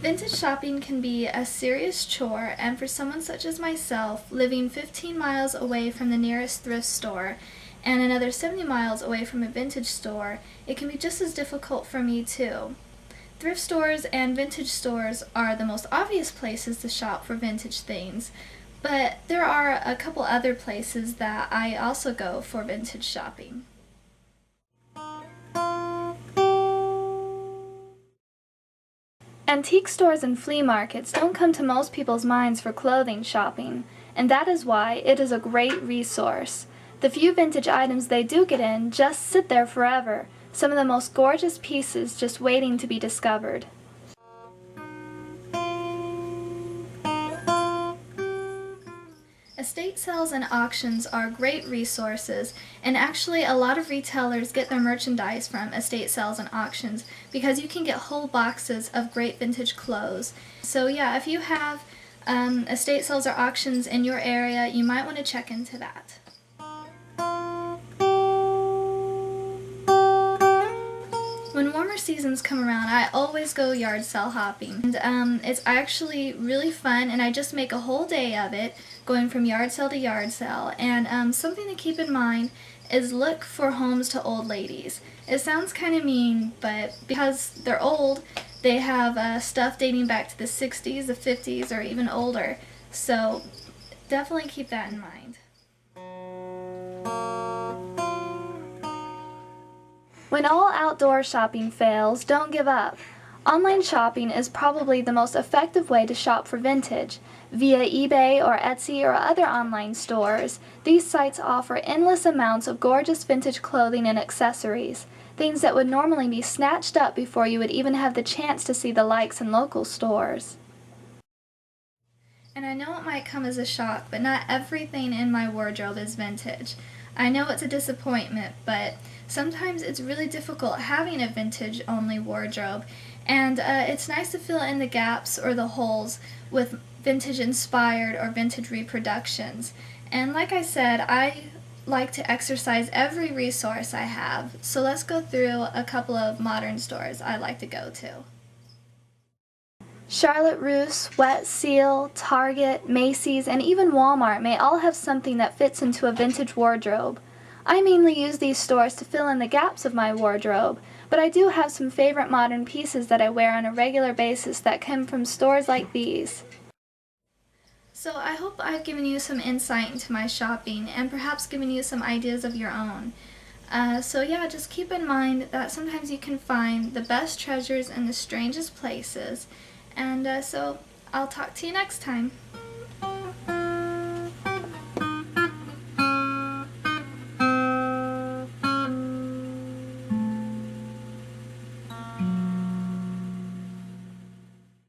Vintage shopping can be a serious chore, and for someone such as myself, living 15 miles away from the nearest thrift store and another 70 miles away from a vintage store, it can be just as difficult for me too. Thrift stores and vintage stores are the most obvious places to shop for vintage things, but there are a couple other places that I also go for vintage shopping. Antique stores and flea markets don't come to most people's minds for clothing shopping, and that is why it is a great resource. The few vintage items they do get in just sit there forever, some of the most gorgeous pieces just waiting to be discovered. Estate sales and auctions are great resources, and actually a lot of retailers get their merchandise from estate sales and auctions because you can get whole boxes of great vintage clothes. So yeah, if you have estate sales or auctions in your area, you might want to check into that. When warmer seasons come around, I always go yard sale hopping, and it's actually really fun, and I just make a whole day of it, going from yard sale to yard sale. And something to keep in mind is look for homes to old ladies. It sounds kind of mean, but because they're old, they have stuff dating back to the 60s, the 50s, or even older. So definitely keep that in mind. When all outdoor shopping fails, don't give up. Online shopping is probably the most effective way to shop for vintage. Via eBay or Etsy or other online stores, these sites offer endless amounts of gorgeous vintage clothing and accessories, things that would normally be snatched up before you would even have the chance to see the likes in local stores. And I know it might come as a shock, but not everything in my wardrobe is vintage. I know it's a disappointment, but sometimes it's really difficult having a vintage-only wardrobe, and it's nice to fill in the gaps or the holes with vintage-inspired or vintage reproductions. And like I said, I like to exercise every resource I have, so let's go through a couple of modern stores I like to go to. Charlotte Russe, Wet Seal, Target, Macy's, and even Walmart may all have something that fits into a vintage wardrobe. I mainly use these stores to fill in the gaps of my wardrobe, but I do have some favorite modern pieces that I wear on a regular basis that come from stores like these. So I hope I've given you some insight into my shopping and perhaps given you some ideas of your own. So yeah, just keep in mind that sometimes you can find the best treasures in the strangest places. And so I'll talk to you next time.